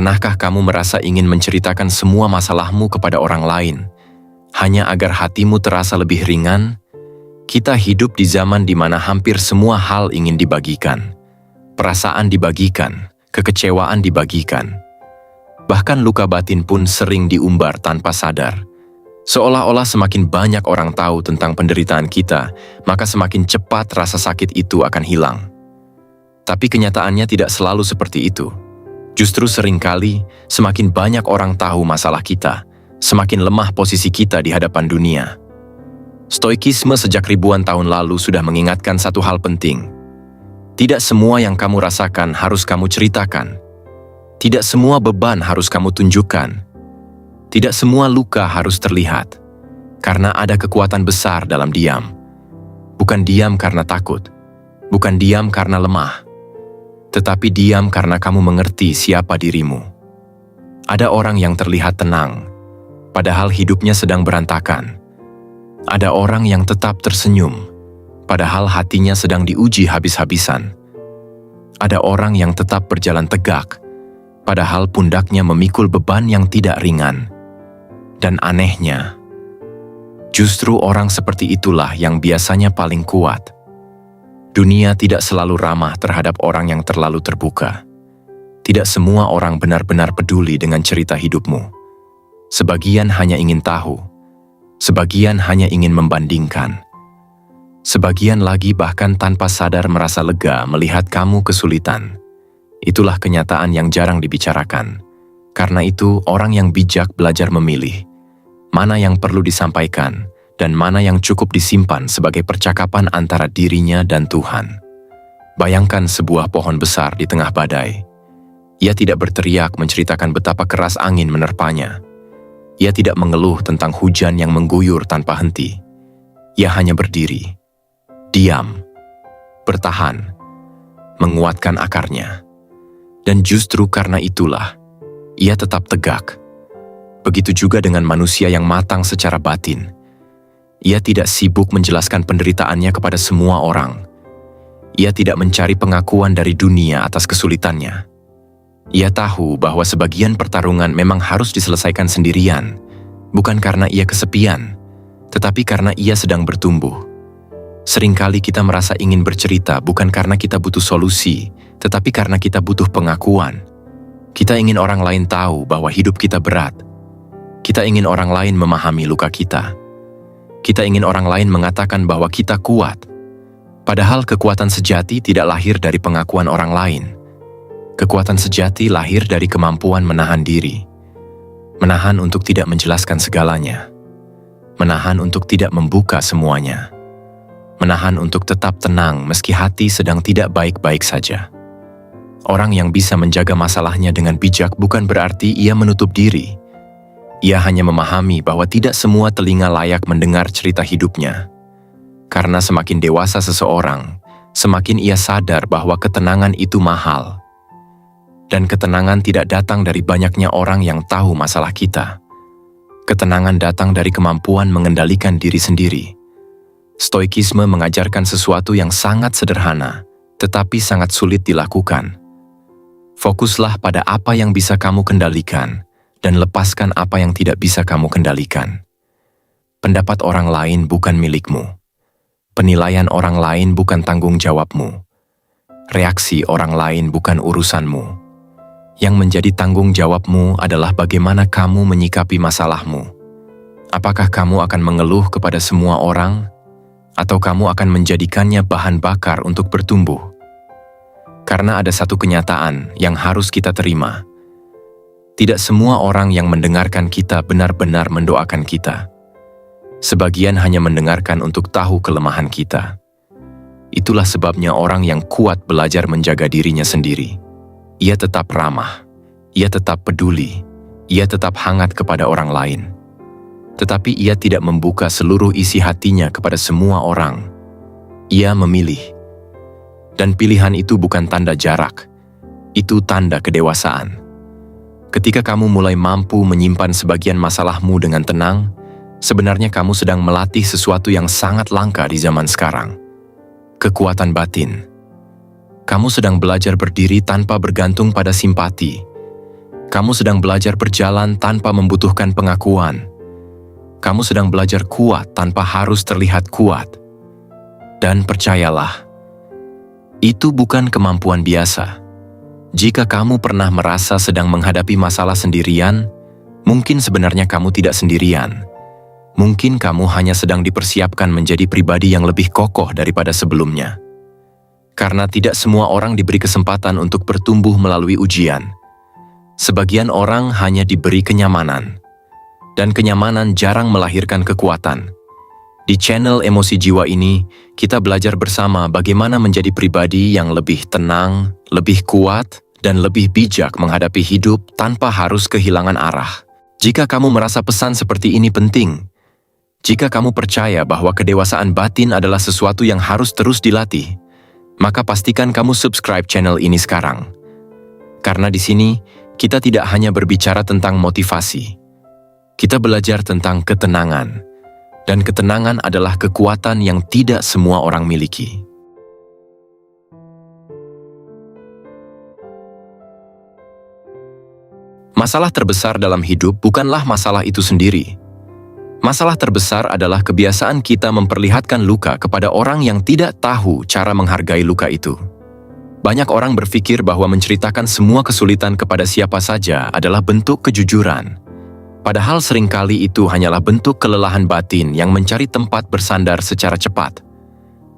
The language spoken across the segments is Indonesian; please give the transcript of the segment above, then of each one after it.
Pernahkah kamu merasa ingin menceritakan semua masalahmu kepada orang lain, hanya agar hatimu terasa lebih ringan? Kita hidup di zaman di mana hampir semua hal ingin dibagikan. Perasaan dibagikan, kekecewaan dibagikan. Bahkan luka batin pun sering diumbar tanpa sadar. Seolah-olah semakin banyak orang tahu tentang penderitaan kita, maka semakin cepat rasa sakit itu akan hilang. Tapi kenyataannya tidak selalu seperti itu. Justru seringkali, semakin banyak orang tahu masalah kita, semakin lemah posisi kita di hadapan dunia. Stoikisme sejak ribuan tahun lalu sudah mengingatkan satu hal penting. Tidak semua yang kamu rasakan harus kamu ceritakan. Tidak semua beban harus kamu tunjukkan. Tidak semua luka harus terlihat. Karena ada kekuatan besar dalam diam. Bukan diam karena takut. Bukan diam karena lemah. Tetapi diam karena kamu mengerti siapa dirimu. Ada orang yang terlihat tenang, padahal hidupnya sedang berantakan. Ada orang yang tetap tersenyum, padahal hatinya sedang diuji habis-habisan. Ada orang yang tetap berjalan tegak, padahal pundaknya memikul beban yang tidak ringan. Dan anehnya, justru orang seperti itulah yang biasanya paling kuat. Dunia tidak selalu ramah terhadap orang yang terlalu terbuka. Tidak semua orang benar-benar peduli dengan cerita hidupmu. Sebagian hanya ingin tahu. Sebagian hanya ingin membandingkan. Sebagian lagi bahkan tanpa sadar merasa lega melihat kamu kesulitan. Itulah kenyataan yang jarang dibicarakan. Karena itu, orang yang bijak belajar memilih. Mana yang perlu disampaikan, dan mana yang cukup disimpan sebagai percakapan antara dirinya dan Tuhan. Bayangkan sebuah pohon besar di tengah badai. Ia tidak berteriak menceritakan betapa keras angin menerpanya. Ia tidak mengeluh tentang hujan yang mengguyur tanpa henti. Ia hanya berdiri, diam, bertahan, menguatkan akarnya. Dan justru karena itulah, ia tetap tegak. Begitu juga dengan manusia yang matang secara batin. Ia tidak sibuk menjelaskan penderitaannya kepada semua orang. Ia tidak mencari pengakuan dari dunia atas kesulitannya. Ia tahu bahwa sebagian pertarungan memang harus diselesaikan sendirian, bukan karena ia kesepian, tetapi karena ia sedang bertumbuh. Seringkali kita merasa ingin bercerita bukan karena kita butuh solusi, tetapi karena kita butuh pengakuan. Kita ingin orang lain tahu bahwa hidup kita berat. Kita ingin orang lain memahami luka kita. Kita ingin orang lain mengatakan bahwa kita kuat. Padahal kekuatan sejati tidak lahir dari pengakuan orang lain. Kekuatan sejati lahir dari kemampuan menahan diri. Menahan untuk tidak menjelaskan segalanya. Menahan untuk tidak membuka semuanya. Menahan untuk tetap tenang meski hati sedang tidak baik-baik saja. Orang yang bisa menjaga masalahnya dengan bijak bukan berarti ia menutup diri. Ia hanya memahami bahwa tidak semua telinga layak mendengar cerita hidupnya. Karena semakin dewasa seseorang, semakin ia sadar bahwa ketenangan itu mahal. Dan ketenangan tidak datang dari banyaknya orang yang tahu masalah kita. Ketenangan datang dari kemampuan mengendalikan diri sendiri. Stoikisme mengajarkan sesuatu yang sangat sederhana, tetapi sangat sulit dilakukan. Fokuslah pada apa yang bisa kamu kendalikan, dan lepaskan apa yang tidak bisa kamu kendalikan. Pendapat orang lain bukan milikmu. Penilaian orang lain bukan tanggung jawabmu. Reaksi orang lain bukan urusanmu. Yang menjadi tanggung jawabmu adalah bagaimana kamu menyikapi masalahmu. Apakah kamu akan mengeluh kepada semua orang, atau kamu akan menjadikannya bahan bakar untuk bertumbuh? Karena ada satu kenyataan yang harus kita terima. Tidak semua orang yang mendengarkan kita benar-benar mendoakan kita. Sebagian hanya mendengarkan untuk tahu kelemahan kita. Itulah sebabnya orang yang kuat belajar menjaga dirinya sendiri. Ia tetap ramah, ia tetap peduli, ia tetap hangat kepada orang lain. Tetapi ia tidak membuka seluruh isi hatinya kepada semua orang. Ia memilih. Dan pilihan itu bukan tanda jarak, itu tanda kedewasaan. Ketika kamu mulai mampu menyimpan sebagian masalahmu dengan tenang, sebenarnya kamu sedang melatih sesuatu yang sangat langka di zaman sekarang. Kekuatan batin. Kamu sedang belajar berdiri tanpa bergantung pada simpati. Kamu sedang belajar berjalan tanpa membutuhkan pengakuan. Kamu sedang belajar kuat tanpa harus terlihat kuat. Dan percayalah, itu bukan kemampuan biasa. Jika kamu pernah merasa sedang menghadapi masalah sendirian, mungkin sebenarnya kamu tidak sendirian. Mungkin kamu hanya sedang dipersiapkan menjadi pribadi yang lebih kokoh daripada sebelumnya. Karena tidak semua orang diberi kesempatan untuk bertumbuh melalui ujian. Sebagian orang hanya diberi kenyamanan. Dan kenyamanan jarang melahirkan kekuatan. Di channel Emosi Jiwa ini, kita belajar bersama bagaimana menjadi pribadi yang lebih tenang, lebih kuat, dan lebih bijak menghadapi hidup tanpa harus kehilangan arah. Jika kamu merasa pesan seperti ini penting, jika kamu percaya bahwa kedewasaan batin adalah sesuatu yang harus terus dilatih, maka pastikan kamu subscribe channel ini sekarang. Karena di sini, kita tidak hanya berbicara tentang motivasi. Kita belajar tentang ketenangan. Dan ketenangan adalah kekuatan yang tidak semua orang miliki. Masalah terbesar dalam hidup bukanlah masalah itu sendiri. Masalah terbesar adalah kebiasaan kita memperlihatkan luka kepada orang yang tidak tahu cara menghargai luka itu. Banyak orang berpikir bahwa menceritakan semua kesulitan kepada siapa saja adalah bentuk kejujuran. Padahal seringkali itu hanyalah bentuk kelelahan batin yang mencari tempat bersandar secara cepat.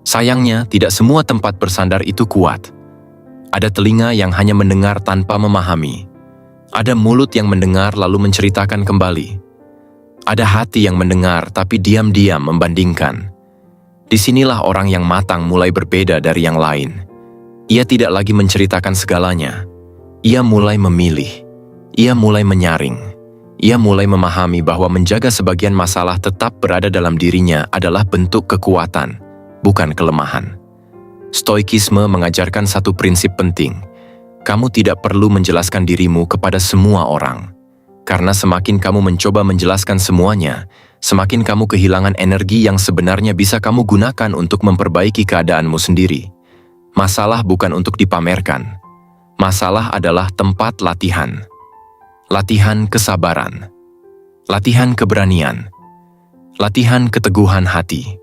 Sayangnya, tidak semua tempat bersandar itu kuat. Ada telinga yang hanya mendengar tanpa memahami. Ada mulut yang mendengar lalu menceritakan kembali. Ada hati yang mendengar tapi diam-diam membandingkan. Disinilah orang yang matang mulai berbeda dari yang lain. Ia tidak lagi menceritakan segalanya. Ia mulai memilih. Ia mulai menyaring. Ia mulai memahami bahwa menjaga sebagian masalah tetap berada dalam dirinya adalah bentuk kekuatan, bukan kelemahan. Stoikisme mengajarkan satu prinsip penting. Kamu tidak perlu menjelaskan dirimu kepada semua orang. Karena semakin kamu mencoba menjelaskan semuanya, semakin kamu kehilangan energi yang sebenarnya bisa kamu gunakan untuk memperbaiki keadaanmu sendiri. Masalah bukan untuk dipamerkan. Masalah adalah tempat latihan. Latihan kesabaran. Latihan keberanian. Latihan keteguhan hati.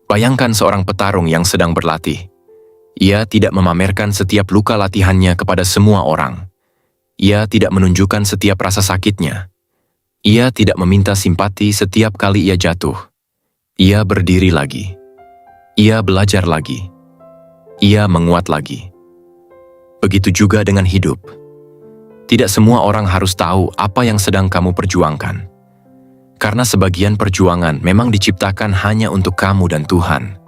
Bayangkan seorang petarung yang sedang berlatih. Ia tidak memamerkan setiap luka latihannya kepada semua orang. Ia tidak menunjukkan setiap rasa sakitnya. Ia tidak meminta simpati setiap kali ia jatuh. Ia berdiri lagi. Ia belajar lagi. Ia menguat lagi. Begitu juga dengan hidup. Tidak semua orang harus tahu apa yang sedang kamu perjuangkan. Karena sebagian perjuangan memang diciptakan hanya untuk kamu dan Tuhan.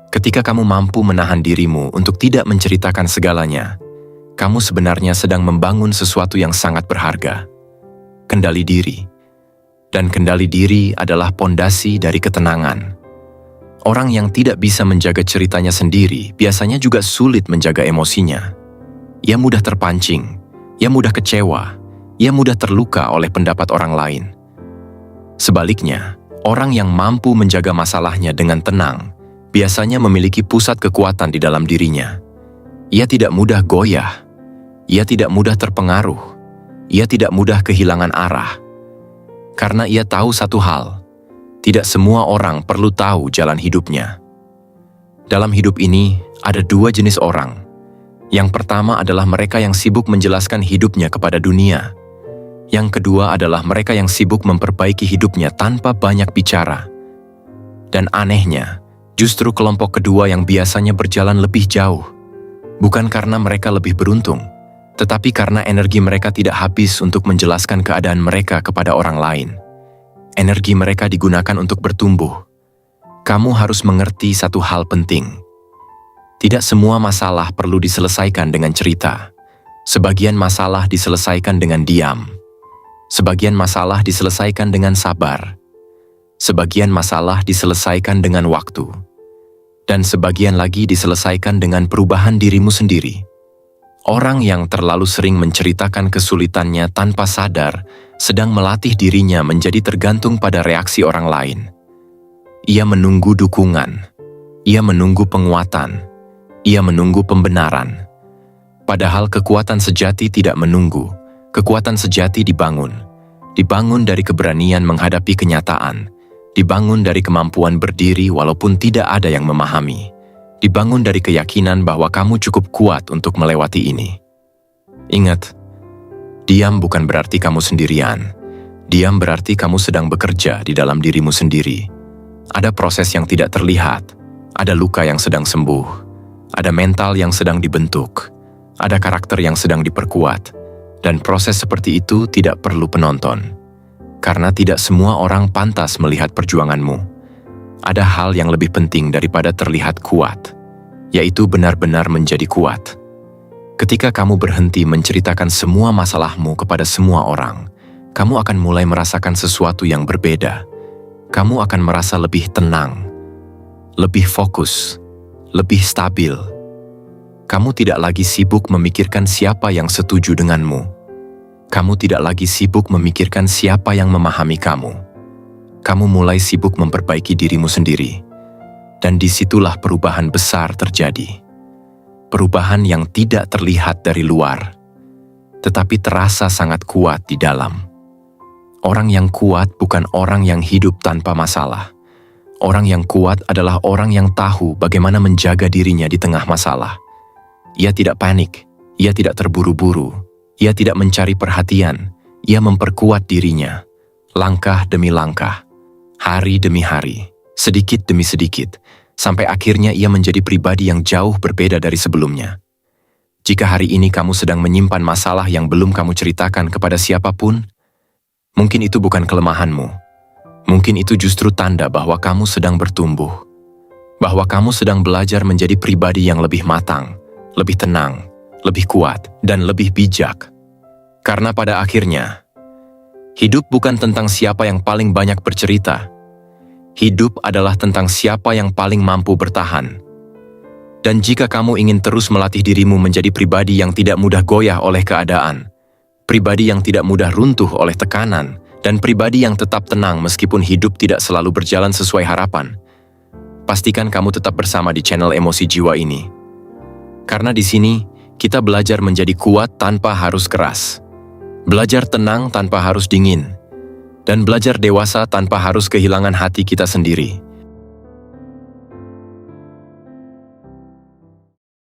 Ketika kamu mampu menahan dirimu untuk tidak menceritakan segalanya, kamu sebenarnya sedang membangun sesuatu yang sangat berharga. Kendali diri. Dan kendali diri adalah pondasi dari ketenangan. Orang yang tidak bisa menjaga ceritanya sendiri biasanya juga sulit menjaga emosinya. Ia mudah terpancing, ia mudah kecewa, ia mudah terluka oleh pendapat orang lain. Sebaliknya, orang yang mampu menjaga masalahnya dengan tenang biasanya memiliki pusat kekuatan di dalam dirinya. Ia tidak mudah goyah, ia tidak mudah terpengaruh, ia tidak mudah kehilangan arah. Karena ia tahu satu hal, tidak semua orang perlu tahu jalan hidupnya. Dalam hidup ini, ada dua jenis orang. Yang pertama adalah mereka yang sibuk menjelaskan hidupnya kepada dunia. Yang kedua adalah mereka yang sibuk memperbaiki hidupnya tanpa banyak bicara. Dan anehnya, justru kelompok kedua yang biasanya berjalan lebih jauh. Bukan karena mereka lebih beruntung, tetapi karena energi mereka tidak habis untuk menjelaskan keadaan mereka kepada orang lain. Energi mereka digunakan untuk bertumbuh. Kamu harus mengerti satu hal penting. Tidak semua masalah perlu diselesaikan dengan cerita. Sebagian masalah diselesaikan dengan diam. Sebagian masalah diselesaikan dengan sabar. Sebagian masalah diselesaikan dengan waktu. Dan sebagian lagi diselesaikan dengan perubahan dirimu sendiri. Orang yang terlalu sering menceritakan kesulitannya tanpa sadar sedang melatih dirinya menjadi tergantung pada reaksi orang lain. Ia menunggu dukungan, ia menunggu penguatan, ia menunggu pembenaran. Padahal kekuatan sejati tidak menunggu, Kekuatan sejati dibangun dari keberanian menghadapi kenyataan, dibangun dari kemampuan berdiri walaupun tidak ada yang memahami, dibangun dari keyakinan bahwa kamu cukup kuat untuk melewati ini. Ingat, diam bukan berarti kamu sendirian. Diam berarti kamu sedang bekerja di dalam dirimu sendiri. Ada proses yang tidak terlihat, ada luka yang sedang sembuh, ada mental yang sedang dibentuk, ada karakter yang sedang diperkuat, dan proses seperti itu tidak perlu penonton. Karena tidak semua orang pantas melihat perjuanganmu. Ada hal yang lebih penting daripada terlihat kuat, yaitu benar-benar menjadi kuat. Ketika kamu berhenti menceritakan semua masalahmu kepada semua orang, kamu akan mulai merasakan sesuatu yang berbeda. Kamu akan merasa lebih tenang, lebih fokus, lebih stabil. Kamu tidak lagi sibuk memikirkan siapa yang setuju denganmu. Kamu tidak lagi sibuk memikirkan siapa yang memahami kamu. Kamu mulai sibuk memperbaiki dirimu sendiri. Dan disitulah perubahan besar terjadi. Perubahan yang tidak terlihat dari luar, tetapi terasa sangat kuat di dalam. Orang yang kuat bukan orang yang hidup tanpa masalah. Orang yang kuat adalah orang yang tahu bagaimana menjaga dirinya di tengah masalah. Ia tidak panik, ia tidak terburu-buru, ia tidak mencari perhatian, ia memperkuat dirinya, langkah demi langkah, hari demi hari, sedikit demi sedikit, sampai akhirnya ia menjadi pribadi yang jauh berbeda dari sebelumnya. Jika hari ini kamu sedang menyimpan masalah yang belum kamu ceritakan kepada siapapun, mungkin itu bukan kelemahanmu. Mungkin itu justru tanda bahwa kamu sedang bertumbuh. Bahwa kamu sedang belajar menjadi pribadi yang lebih matang, lebih tenang, lebih kuat, dan lebih bijak. Karena pada akhirnya, hidup bukan tentang siapa yang paling banyak bercerita. Hidup adalah tentang siapa yang paling mampu bertahan. Dan jika kamu ingin terus melatih dirimu menjadi pribadi yang tidak mudah goyah oleh keadaan, pribadi yang tidak mudah runtuh oleh tekanan, dan pribadi yang tetap tenang meskipun hidup tidak selalu berjalan sesuai harapan, pastikan kamu tetap bersama di channel Emosi Jiwa ini. Karena di sini, kita belajar menjadi kuat tanpa harus keras. Belajar tenang tanpa harus dingin. Dan belajar dewasa tanpa harus kehilangan hati kita sendiri.